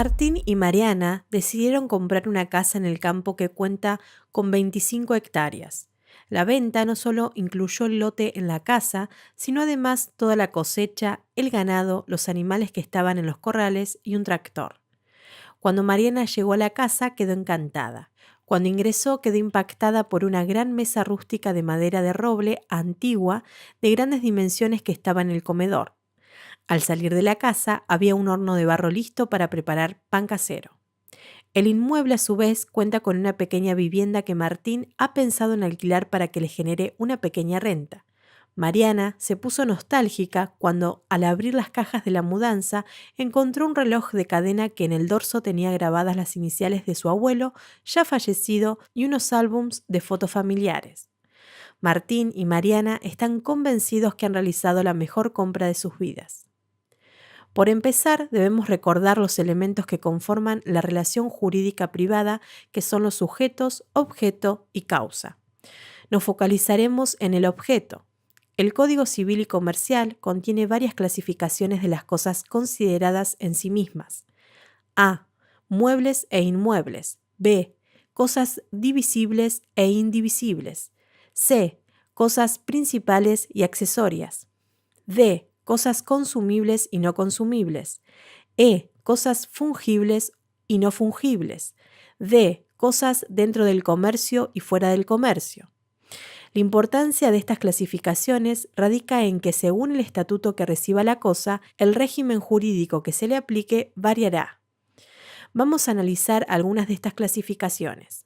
Martín y Mariana decidieron comprar una casa en el campo que cuenta con 25 hectáreas. La venta no solo incluyó el lote en la casa, sino además toda la cosecha, el ganado, los animales que estaban en los corrales y un tractor. Cuando Mariana llegó a la casa quedó encantada. Cuando ingresó quedó impactada por una gran mesa rústica de madera de roble antigua de grandes dimensiones que estaba en el comedor. Al salir de la casa había un horno de barro listo para preparar pan casero. El inmueble a su vez cuenta con una pequeña vivienda que Martín ha pensado en alquilar para que le genere una pequeña renta. Mariana se puso nostálgica cuando, al abrir las cajas de la mudanza, encontró un reloj de cadena que en el dorso tenía grabadas las iniciales de su abuelo, ya fallecido, y unos álbums de fotos familiares. Martín y Mariana están convencidos que han realizado la mejor compra de sus vidas. Por empezar, debemos recordar los elementos que conforman la relación jurídica privada, que son los sujetos, objeto y causa. Nos focalizaremos en el objeto. El Código Civil y Comercial contiene varias clasificaciones de las cosas consideradas en sí mismas. A. Muebles e inmuebles. B. Cosas divisibles e indivisibles. C. Cosas principales y accesorias. D. Cosas consumibles y no consumibles. E. Cosas fungibles y no fungibles. D. Cosas dentro del comercio y fuera del comercio. La importancia de estas clasificaciones radica en que según el estatuto que reciba la cosa, el régimen jurídico que se le aplique variará. Vamos a analizar algunas de estas clasificaciones.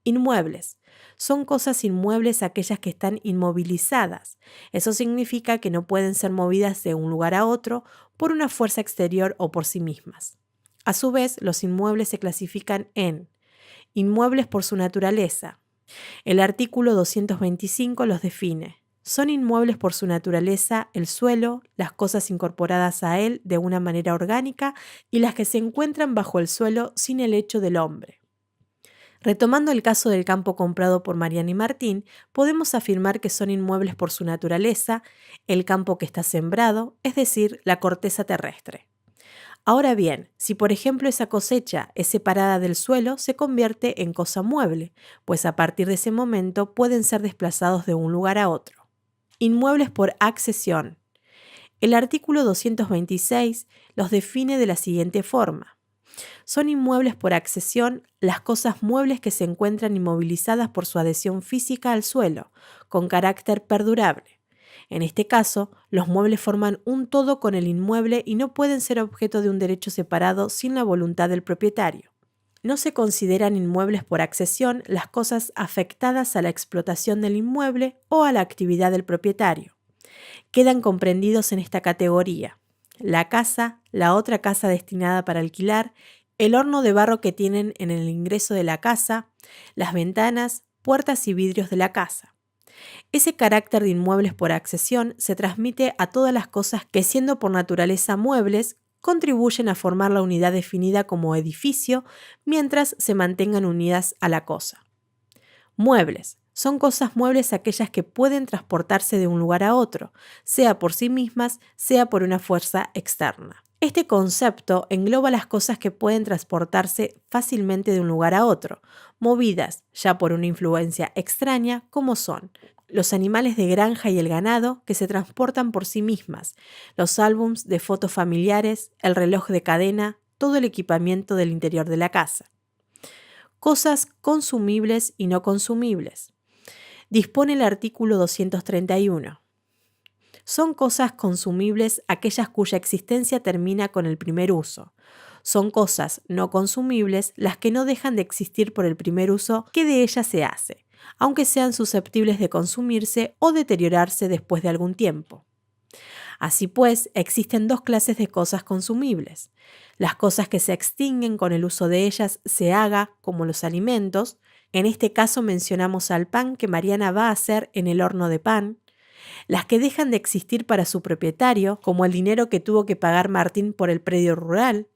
Inmuebles. Son cosas inmuebles aquellas que están inmovilizadas. Eso significa que no pueden ser movidas de un lugar a otro por una fuerza exterior o por sí mismas. A su vez, los inmuebles se clasifican en inmuebles por su naturaleza. El artículo 225 los define. Son inmuebles por su naturaleza el suelo, las cosas incorporadas a él de una manera orgánica y las que se encuentran bajo el suelo sin el hecho del hombre. Retomando el caso del campo comprado por Mariana y Martín, podemos afirmar que son inmuebles por su naturaleza, el campo que está sembrado, es decir, la corteza terrestre. Ahora bien, si por ejemplo esa cosecha es separada del suelo, se convierte en cosa mueble, pues a partir de ese momento pueden ser desplazados de un lugar a otro. Inmuebles por accesión. El artículo 226 los define de la siguiente forma. Son inmuebles por accesión las cosas muebles que se encuentran inmovilizadas por su adhesión física al suelo, con carácter perdurable. En este caso, los muebles forman un todo con el inmueble y no pueden ser objeto de un derecho separado sin la voluntad del propietario. No se consideran inmuebles por accesión las cosas afectadas a la explotación del inmueble o a la actividad del propietario. Quedan comprendidos en esta categoría la casa, la otra casa destinada para alquilar, el horno de barro que tienen en el ingreso de la casa, las ventanas, puertas y vidrios de la casa. Ese carácter de inmuebles por accesión se transmite a todas las cosas que, siendo por naturaleza muebles, contribuyen a formar la unidad definida como edificio mientras se mantengan unidas a la cosa. Muebles. Son cosas muebles aquellas que pueden transportarse de un lugar a otro, sea por sí mismas, sea por una fuerza externa. Este concepto engloba las cosas que pueden transportarse fácilmente de un lugar a otro, movidas ya por una influencia extraña, como son los animales de granja y el ganado que se transportan por sí mismas, los álbums de fotos familiares, el reloj de cadena, todo el equipamiento del interior de la casa. Cosas consumibles y no consumibles. Dispone el artículo 231. Son cosas consumibles aquellas cuya existencia termina con el primer uso. Son cosas no consumibles las que no dejan de existir por el primer uso que de ellas se hace, aunque sean susceptibles de consumirse o deteriorarse después de algún tiempo. Así pues, existen dos clases de cosas consumibles. Las cosas que se extinguen con el uso de ellas se haga, como los alimentos. En este caso mencionamos al pan que Mariana va a hacer en el horno de pan. Las que dejan de existir para su propietario, como el dinero que tuvo que pagar Martín por el predio rural.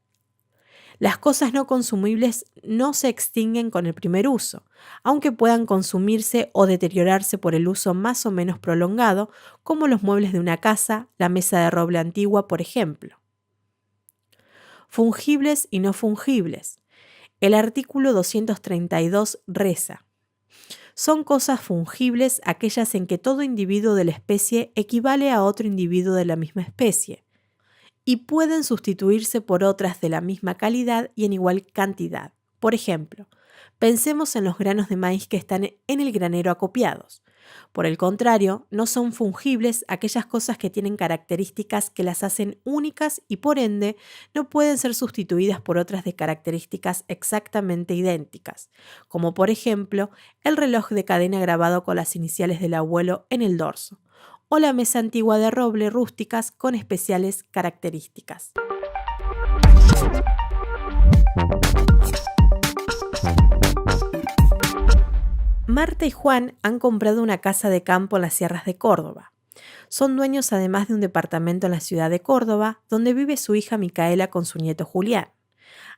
Las cosas no consumibles no se extinguen con el primer uso, aunque puedan consumirse o deteriorarse por el uso más o menos prolongado, como los muebles de una casa, la mesa de roble antigua, por ejemplo. Fungibles y no fungibles. El artículo 232 reza: son cosas fungibles aquellas en que todo individuo de la especie equivale a otro individuo de la misma especie y pueden sustituirse por otras de la misma calidad y en igual cantidad. Por ejemplo, pensemos en los granos de maíz que están en el granero acopiados. Por el contrario, no son fungibles aquellas cosas que tienen características que las hacen únicas y por ende no pueden ser sustituidas por otras de características exactamente idénticas, como por ejemplo el reloj de cadena grabado con las iniciales del abuelo en el dorso, o la mesa antigua de roble rústicas con especiales características. Marta y Juan han comprado una casa de campo en las sierras de Córdoba. Son dueños además de un departamento en la ciudad de Córdoba, donde vive su hija Micaela con su nieto Julián.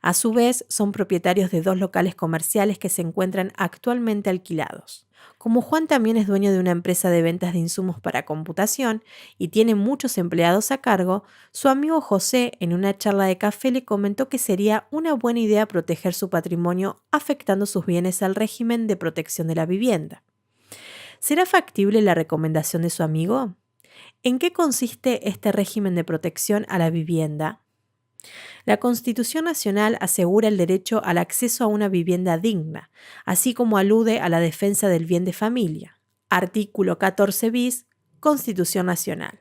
A su vez, son propietarios de 2 locales comerciales que se encuentran actualmente alquilados. Como Juan también es dueño de una empresa de ventas de insumos para computación y tiene muchos empleados a cargo, su amigo José en una charla de café le comentó que sería una buena idea proteger su patrimonio afectando sus bienes al régimen de protección de la vivienda. ¿Será factible la recomendación de su amigo? ¿En qué consiste este régimen de protección a la vivienda? La Constitución Nacional asegura el derecho al acceso a una vivienda digna, así como alude a la defensa del bien de familia. Artículo 14 bis, Constitución Nacional.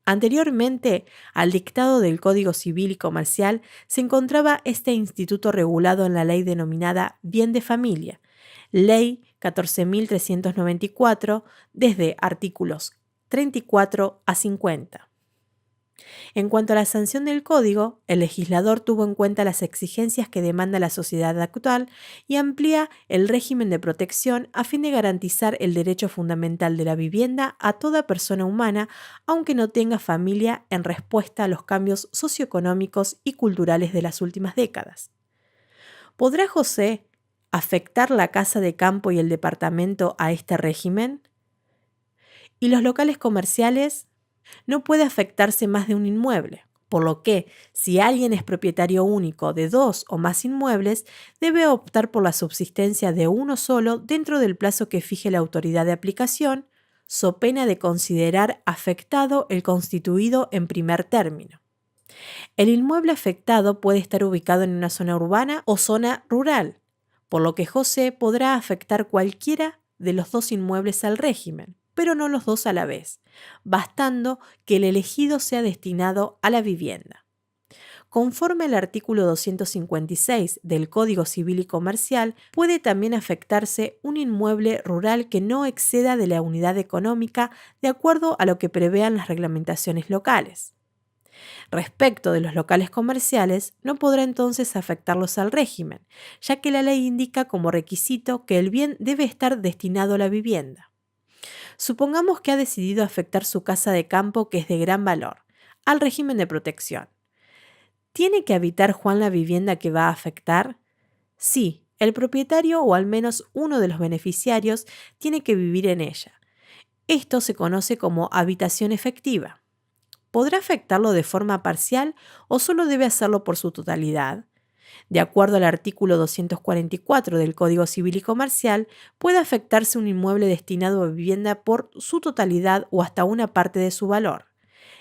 Anteriormente al dictado del Código Civil y Comercial se encontraba este instituto regulado en la ley denominada Bien de Familia, Ley 14.394, desde artículos 34 a 50. En cuanto a la sanción del código, el legislador tuvo en cuenta las exigencias que demanda la sociedad actual y amplía el régimen de protección a fin de garantizar el derecho fundamental de la vivienda a toda persona humana, aunque no tenga familia, en respuesta a los cambios socioeconómicos y culturales de las últimas décadas. ¿Podrá José afectar la casa de campo y el departamento a este régimen? ¿Y los locales comerciales? No puede afectarse más de un inmueble, por lo que, si alguien es propietario único de 2 o más inmuebles, debe optar por la subsistencia de uno solo dentro del plazo que fije la autoridad de aplicación, so pena de considerar afectado el constituido en primer término. El inmueble afectado puede estar ubicado en una zona urbana o zona rural, por lo que José podrá afectar cualquiera de los 2 inmuebles al régimen, pero no los 2 a la vez, bastando que el elegido sea destinado a la vivienda. Conforme al artículo 256 del Código Civil y Comercial, puede también afectarse un inmueble rural que no exceda de la unidad económica de acuerdo a lo que prevean las reglamentaciones locales. Respecto de los locales comerciales, no podrá entonces afectarlos al régimen, ya que la ley indica como requisito que el bien debe estar destinado a la vivienda. Supongamos que ha decidido afectar su casa de campo, que es de gran valor, al régimen de protección. ¿Tiene que habitar Juan la vivienda que va a afectar? Sí, el propietario o al menos uno de los beneficiarios tiene que vivir en ella. Esto se conoce como habitación efectiva. ¿Podrá afectarlo de forma parcial o solo debe hacerlo por su totalidad? De acuerdo al artículo 244 del Código Civil y Comercial, puede afectarse un inmueble destinado a vivienda por su totalidad o hasta una parte de su valor.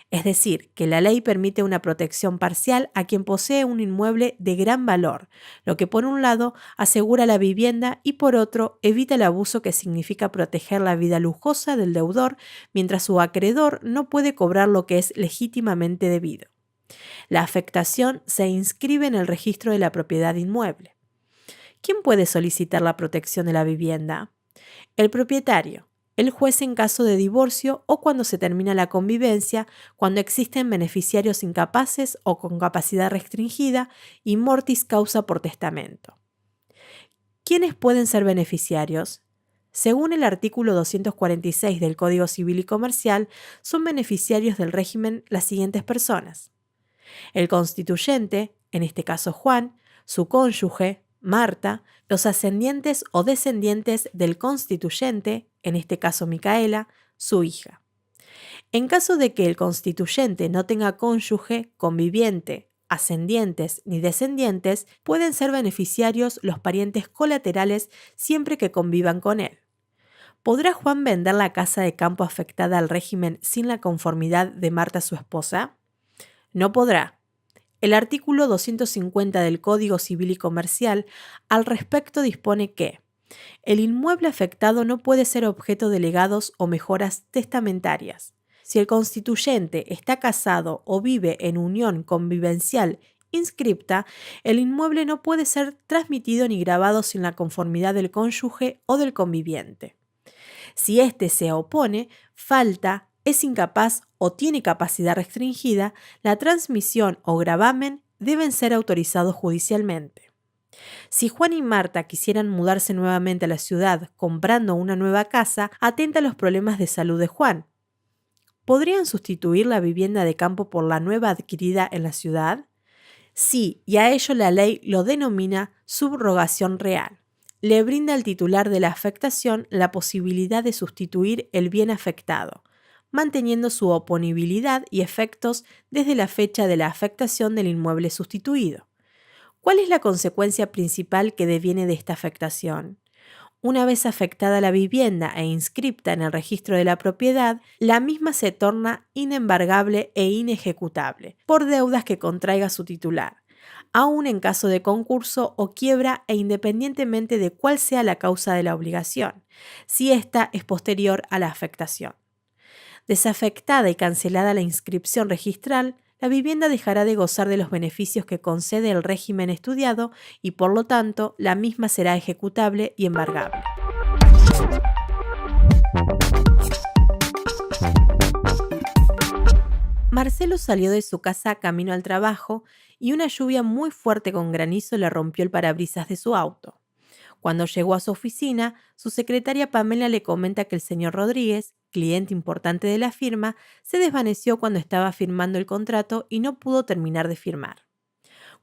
Es decir, que la ley permite una protección parcial a quien posee un inmueble de gran valor, lo que por un lado asegura la vivienda y por otro evita el abuso que significa proteger la vida lujosa del deudor mientras su acreedor no puede cobrar lo que es legítimamente debido. La afectación se inscribe en el registro de la propiedad inmueble. ¿Quién puede solicitar la protección de la vivienda? El propietario, el juez en caso de divorcio o cuando se termina la convivencia, cuando existen beneficiarios incapaces o con capacidad restringida y mortis causa por testamento. ¿Quiénes pueden ser beneficiarios? Según el artículo 246 del Código Civil y Comercial, son beneficiarios del régimen las siguientes personas: el constituyente, en este caso Juan, su cónyuge, Marta, los ascendientes o descendientes del constituyente, en este caso Micaela, su hija. En caso de que el constituyente no tenga cónyuge, conviviente ascendientes ni descendientes, pueden ser beneficiarios los parientes colaterales siempre que convivan con él. ¿Podrá Juan vender la casa de campo afectada al régimen sin la conformidad de Marta su esposa? No podrá. El artículo 250 del Código Civil y Comercial al respecto dispone que el inmueble afectado no puede ser objeto de legados o mejoras testamentarias. Si el constituyente está casado o vive en unión convivencial inscripta, el inmueble no puede ser transmitido ni grabado sin la conformidad del cónyuge o del conviviente. Si éste se opone, falta, es incapaz o tiene capacidad restringida, la transmisión o gravamen deben ser autorizados judicialmente. Si Juan y Marta quisieran mudarse nuevamente a la ciudad comprando una nueva casa, atenta a los problemas de salud de Juan. ¿Podrían sustituir la vivienda de campo por la nueva adquirida en la ciudad? Sí, y a ello la ley lo denomina subrogación real. Le brinda al titular de la afectación la posibilidad de sustituir el bien afectado, manteniendo su oponibilidad y efectos desde la fecha de la afectación del inmueble sustituido. ¿Cuál es la consecuencia principal que deviene de esta afectación? Una vez afectada la vivienda e inscripta en el registro de la propiedad, la misma se torna inembargable e inejecutable por deudas que contraiga su titular, aun en caso de concurso o quiebra e independientemente de cuál sea la causa de la obligación, si ésta es posterior a la afectación. Desafectada y cancelada la inscripción registral, la vivienda dejará de gozar de los beneficios que concede el régimen estudiado y, por lo tanto, la misma será ejecutable y embargable. Marcelo salió de su casa camino al trabajo y una lluvia muy fuerte con granizo le rompió el parabrisas de su auto. Cuando llegó a su oficina, su secretaria Pamela le comenta que el señor Rodríguez, cliente importante de la firma, se desvaneció cuando estaba firmando el contrato y no pudo terminar de firmar.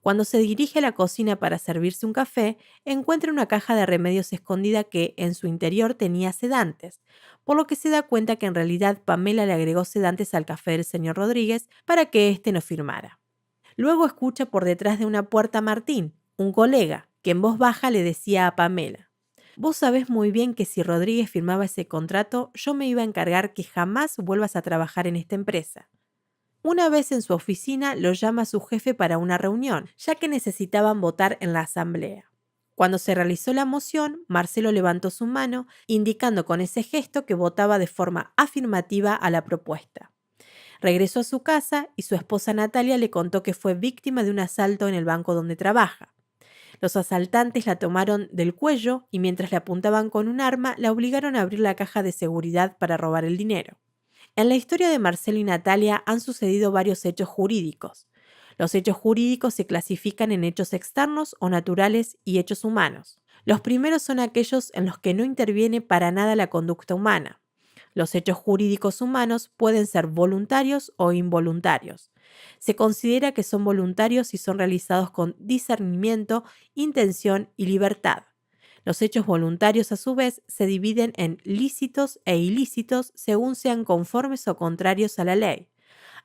Cuando se dirige a la cocina para servirse un café, encuentra una caja de remedios escondida que en su interior tenía sedantes, por lo que se da cuenta que en realidad Pamela le agregó sedantes al café del señor Rodríguez para que éste no firmara. Luego escucha por detrás de una puerta a Martín, un colega, que en voz baja le decía a Pamela: «Vos sabés muy bien que si Rodríguez firmaba ese contrato, yo me iba a encargar que jamás vuelvas a trabajar en esta empresa». Una vez en su oficina lo llama a su jefe para una reunión, ya que necesitaban votar en la asamblea. Cuando se realizó la moción, Marcelo levantó su mano, indicando con ese gesto que votaba de forma afirmativa a la propuesta. Regresó a su casa y su esposa Natalia le contó que fue víctima de un asalto en el banco donde trabaja. Los asaltantes la tomaron del cuello y mientras le apuntaban con un arma, la obligaron a abrir la caja de seguridad para robar el dinero. En la historia de Marcelo y Natalia han sucedido varios hechos jurídicos. Los hechos jurídicos se clasifican en hechos externos o naturales y hechos humanos. Los primeros son aquellos en los que no interviene para nada la conducta humana. Los hechos jurídicos humanos pueden ser voluntarios o involuntarios. Se considera que son voluntarios si son realizados con discernimiento, intención y libertad. Los hechos voluntarios, a su vez, se dividen en lícitos e ilícitos según sean conformes o contrarios a la ley.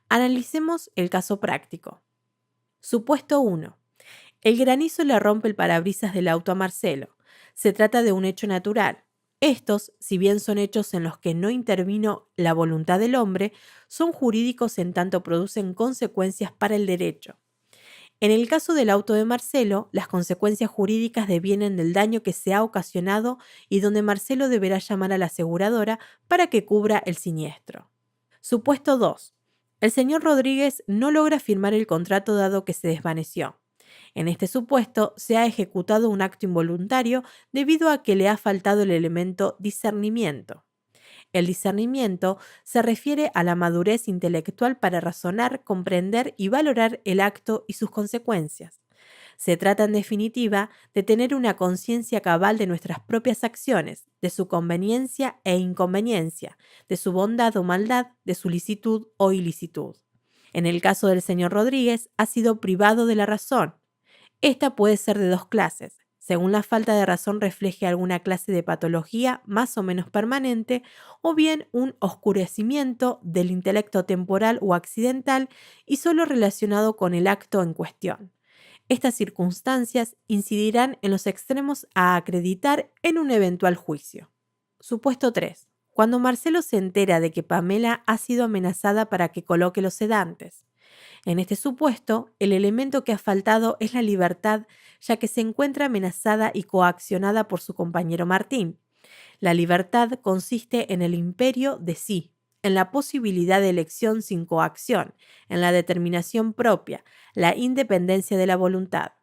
Analicemos el caso práctico. Supuesto 1. El granizo le rompe el parabrisas del auto a Marcelo. Se trata de un hecho natural. Estos, si bien son hechos en los que no intervino la voluntad del hombre, son jurídicos en tanto producen consecuencias para el derecho. En el caso del auto de Marcelo, las consecuencias jurídicas devienen del daño que se ha ocasionado y donde Marcelo deberá llamar a la aseguradora para que cubra el siniestro. Supuesto 2. El señor Rodríguez no logra firmar el contrato dado que se desvaneció. En este supuesto, se ha ejecutado un acto involuntario debido a que le ha faltado el elemento discernimiento. El discernimiento se refiere a la madurez intelectual para razonar, comprender y valorar el acto y sus consecuencias. Se trata, en definitiva, de tener una conciencia cabal de nuestras propias acciones, de su conveniencia e inconveniencia, de su bondad o maldad, de su licitud o ilicitud. En el caso del señor Rodríguez, ha sido privado de la razón. Esta puede ser de dos clases: según la falta de razón refleje alguna clase de patología más o menos permanente, o bien un oscurecimiento del intelecto temporal o accidental y solo relacionado con el acto en cuestión. Estas circunstancias incidirán en los extremos a acreditar en un eventual juicio. Supuesto 3. Cuando Marcelo se entera de que Pamela ha sido amenazada para que coloque los sedantes. En este supuesto, el elemento que ha faltado es la libertad, ya que se encuentra amenazada y coaccionada por su compañero Martín. La libertad consiste en el imperio de sí, en la posibilidad de elección sin coacción, en la determinación propia, la independencia de la voluntad.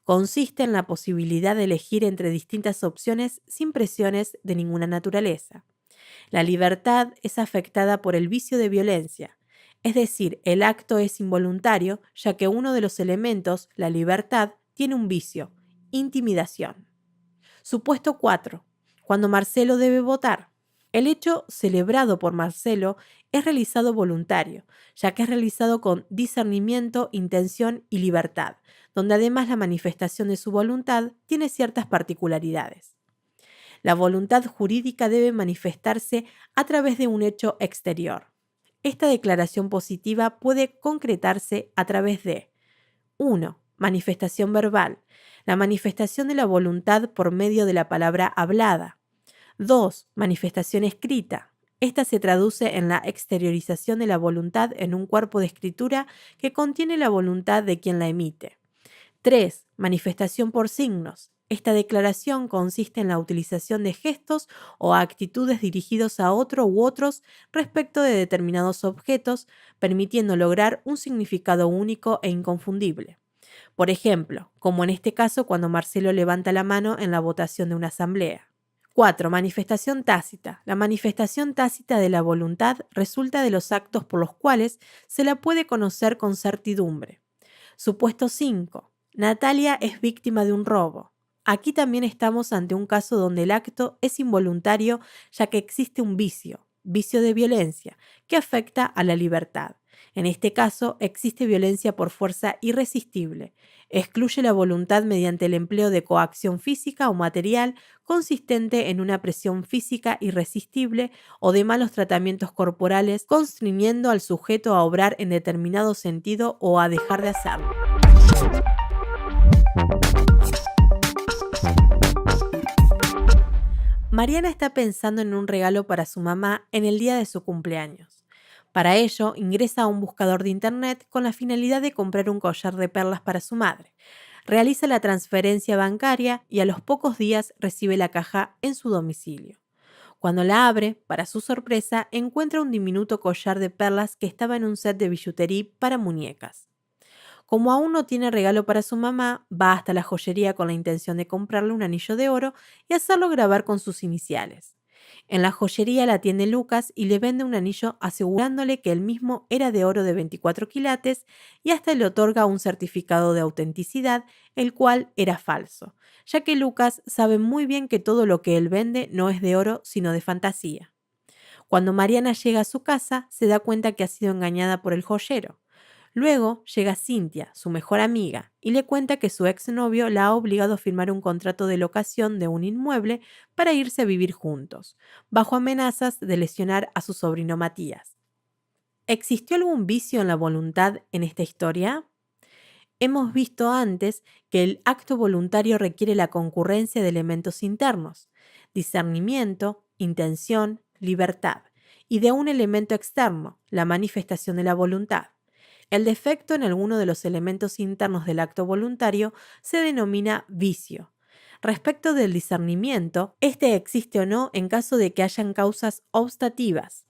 Consiste en la posibilidad de elegir entre distintas opciones sin presiones de ninguna naturaleza. La libertad es afectada por el vicio de violencia, es decir, el acto es involuntario, ya que uno de los elementos, la libertad, tiene un vicio, intimidación. Supuesto 4. Cuando Marcelo debe votar. El hecho celebrado por Marcelo es realizado voluntario, ya que es realizado con discernimiento, intención y libertad, donde además la manifestación de su voluntad tiene ciertas particularidades. La voluntad jurídica debe manifestarse a través de un hecho exterior. Esta declaración positiva puede concretarse a través de 1. Manifestación verbal. La manifestación de la voluntad por medio de la palabra hablada. 2. Manifestación escrita. Esta se traduce en la exteriorización de la voluntad en un cuerpo de escritura que contiene la voluntad de quien la emite. 3. Manifestación por signos. Esta declaración consiste en la utilización de gestos o actitudes dirigidos a otro u otros respecto de determinados objetos, permitiendo lograr un significado único e inconfundible. Por ejemplo, como en este caso cuando Marcelo levanta la mano en la votación de una asamblea. 4. Manifestación tácita. La manifestación tácita de la voluntad resulta de los actos por los cuales se la puede conocer con certidumbre. Supuesto 5. Natalia es víctima de un robo. Aquí también estamos ante un caso donde el acto es involuntario, ya que existe un vicio de violencia, que afecta a la libertad. En este caso, existe violencia por fuerza irresistible. Excluye la voluntad mediante el empleo de coacción física o material consistente en una presión física irresistible o de malos tratamientos corporales, constriñendo al sujeto a obrar en determinado sentido o a dejar de hacerlo. Mariana está pensando en un regalo para su mamá en el día de su cumpleaños. Para ello, ingresa a un buscador de internet con la finalidad de comprar un collar de perlas para su madre. Realiza la transferencia bancaria y a los pocos días recibe la caja en su domicilio. Cuando la abre, para su sorpresa, encuentra un diminuto collar de perlas que estaba en un set de billutería para muñecas. Como aún no tiene regalo para su mamá, va hasta la joyería con la intención de comprarle un anillo de oro y hacerlo grabar con sus iniciales. En la joyería la atiende Lucas y le vende un anillo asegurándole que el mismo era de oro de 24 quilates y hasta le otorga un certificado de autenticidad, el cual era falso, ya que Lucas sabe muy bien que todo lo que él vende no es de oro sino de fantasía. Cuando Mariana llega a su casa, se da cuenta que ha sido engañada por el joyero. Luego llega Cynthia, su mejor amiga, y le cuenta que su exnovio la ha obligado a firmar un contrato de locación de un inmueble para irse a vivir juntos, bajo amenazas de lesionar a su sobrino Matías. ¿Existió algún vicio en la voluntad en esta historia? Hemos visto antes que el acto voluntario requiere la concurrencia de elementos internos, discernimiento, intención, libertad, y de un elemento externo, la manifestación de la voluntad. El defecto en alguno de los elementos internos del acto voluntario se denomina vicio. Respecto del discernimiento, este existe o no en caso de que hayan causas obstativas,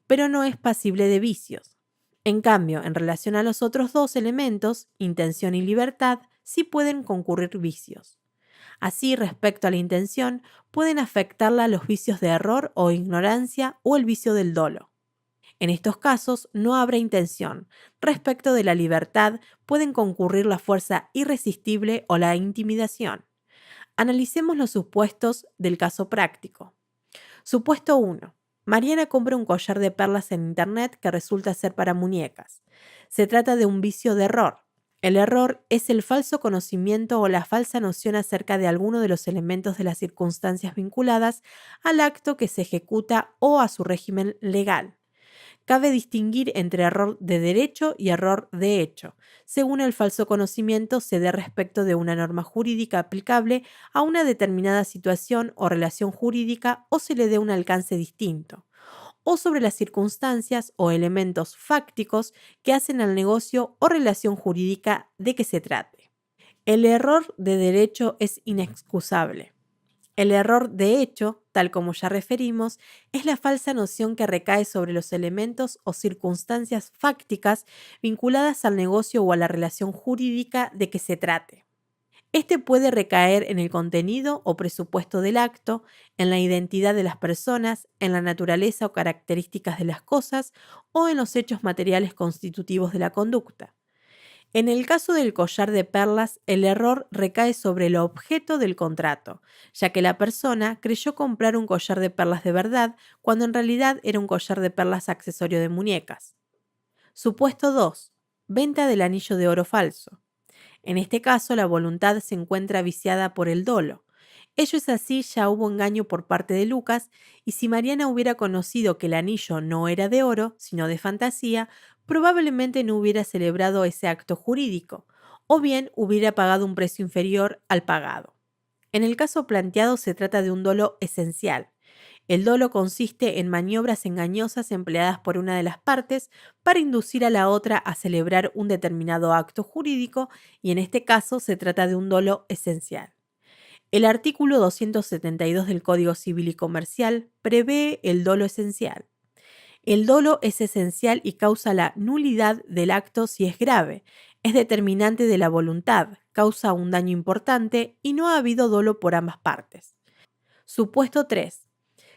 pero no es pasible de vicios. En cambio, en relación a los otros dos elementos, intención y libertad, sí pueden concurrir vicios. Así, respecto a la intención, pueden afectarla los vicios de error o ignorancia o el vicio del dolo. En estos casos no habrá intención. Respecto de la libertad, pueden concurrir la fuerza irresistible o la intimidación. Analicemos los supuestos del caso práctico. Supuesto 1. Mariana compra un collar de perlas en internet que resulta ser para muñecas. Se trata de un vicio de error. El error es el falso conocimiento o la falsa noción acerca de alguno de los elementos de las circunstancias vinculadas al acto que se ejecuta o a su régimen legal. Cabe distinguir entre error de derecho y error de hecho, según el falso conocimiento se dé respecto de una norma jurídica aplicable a una determinada situación o relación jurídica o se le dé un alcance distinto, o sobre las circunstancias o elementos fácticos que hacen al negocio o relación jurídica de que se trate. El error de derecho es inexcusable. El error de hecho, tal como ya referimos, es la falsa noción que recae sobre los elementos o circunstancias fácticas vinculadas al negocio o a la relación jurídica de que se trate. Este puede recaer en el contenido o presupuesto del acto, en la identidad de las personas, en la naturaleza o características de las cosas o en los hechos materiales constitutivos de la conducta. En el caso del collar de perlas, el error recae sobre el objeto del contrato, ya que la persona creyó comprar un collar de perlas de verdad cuando en realidad era un collar de perlas accesorio de muñecas. Supuesto 2. Venta del anillo de oro falso. En este caso, la voluntad se encuentra viciada por el dolo. Ello es así, ya hubo engaño por parte de Lucas, y si Mariana hubiera conocido que el anillo no era de oro, sino de fantasía, probablemente no hubiera celebrado ese acto jurídico, o bien hubiera pagado un precio inferior al pagado. En el caso planteado se trata de un dolo esencial. El dolo consiste en maniobras engañosas empleadas por una de las partes para inducir a la otra a celebrar un determinado acto jurídico y en este caso se trata de un dolo esencial. El artículo 272 del Código Civil y Comercial prevé el dolo esencial. El dolo es esencial y causa la nulidad del acto si es grave, es determinante de la voluntad, causa un daño importante y no ha habido dolo por ambas partes. Supuesto 3.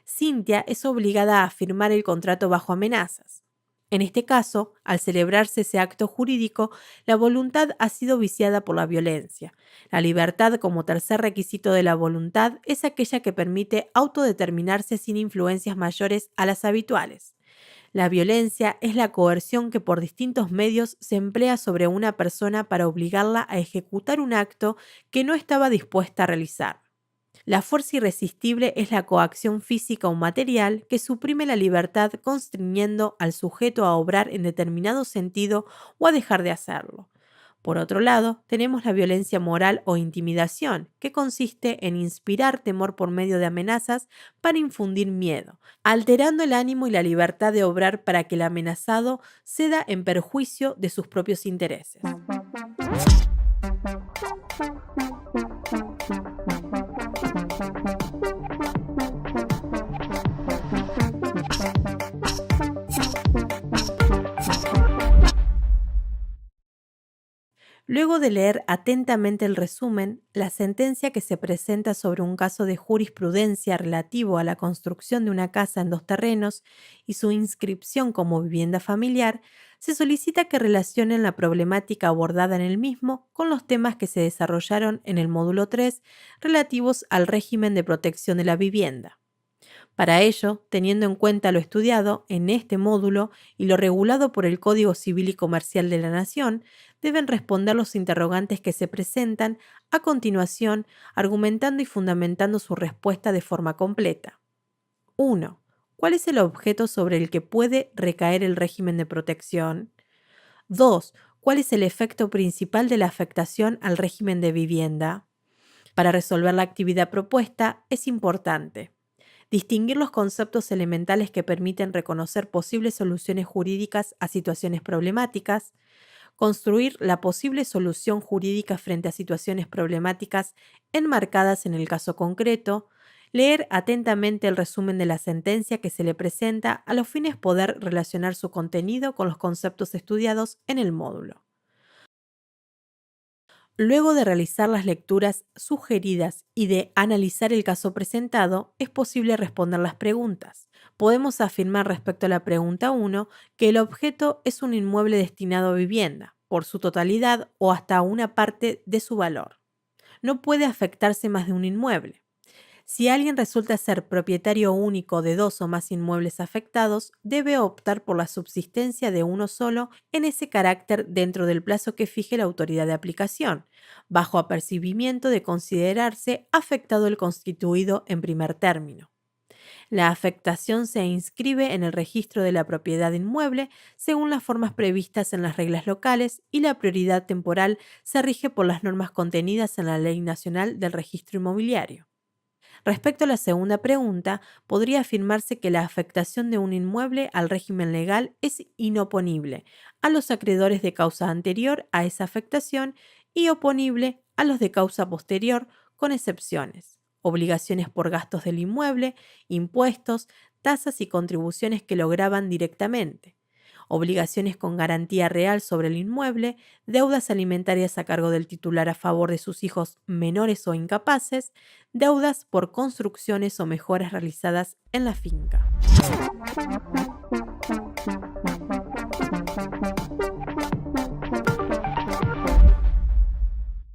Cintia es obligada a firmar el contrato bajo amenazas. En este caso, al celebrarse ese acto jurídico, la voluntad ha sido viciada por la violencia. La libertad como tercer requisito de la voluntad es aquella que permite autodeterminarse sin influencias mayores a las habituales. La violencia es la coerción que por distintos medios se emplea sobre una persona para obligarla a ejecutar un acto que no estaba dispuesta a realizar. La fuerza irresistible es la coacción física o material que suprime la libertad constriñendo al sujeto a obrar en determinado sentido o a dejar de hacerlo. Por otro lado, tenemos la violencia moral o intimidación, que consiste en inspirar temor por medio de amenazas para infundir miedo, alterando el ánimo y la libertad de obrar para que el amenazado ceda en perjuicio de sus propios intereses. Luego de leer atentamente el resumen, la sentencia que se presenta sobre un caso de jurisprudencia relativo a la construcción de una casa en dos terrenos y su inscripción como vivienda familiar, se solicita que relacionen la problemática abordada en el mismo con los temas que se desarrollaron en el módulo 3 relativos al régimen de protección de la vivienda. Para ello, teniendo en cuenta lo estudiado en este módulo y lo regulado por el Código Civil y Comercial de la Nación, deben responder los interrogantes que se presentan a continuación, argumentando y fundamentando su respuesta de forma completa. 1. ¿Cuál es el objeto sobre el que puede recaer el régimen de protección? 2. ¿Cuál es el efecto principal de la afectación al régimen de vivienda? Para resolver la actividad propuesta es importante distinguir los conceptos elementales que permiten reconocer posibles soluciones jurídicas a situaciones problemáticas, construir la posible solución jurídica frente a situaciones problemáticas enmarcadas en el caso concreto, leer atentamente el resumen de la sentencia que se le presenta a los fines poder relacionar su contenido con los conceptos estudiados en el módulo. Luego de realizar las lecturas sugeridas y de analizar el caso presentado, es posible responder las preguntas. Podemos afirmar respecto a la pregunta 1 que el objeto es un inmueble destinado a vivienda, por su totalidad o hasta una parte de su valor. No puede afectarse más de un inmueble. Si alguien resulta ser propietario único de dos o más inmuebles afectados, debe optar por la subsistencia de uno solo en ese carácter dentro del plazo que fije la autoridad de aplicación, bajo apercibimiento de considerarse afectado el constituido en primer término. La afectación se inscribe en el registro de la propiedad inmueble según las formas previstas en las reglas locales y la prioridad temporal se rige por las normas contenidas en la Ley Nacional del Registro Inmobiliario. Respecto a la segunda pregunta, podría afirmarse que la afectación de un inmueble al régimen legal es inoponible a los acreedores de causa anterior a esa afectación y oponible a los de causa posterior, con excepciones: obligaciones por gastos del inmueble, impuestos, tasas y contribuciones que lo gravan directamente, obligaciones con garantía real sobre el inmueble, deudas alimentarias a cargo del titular a favor de sus hijos menores o incapaces, deudas por construcciones o mejoras realizadas en la finca.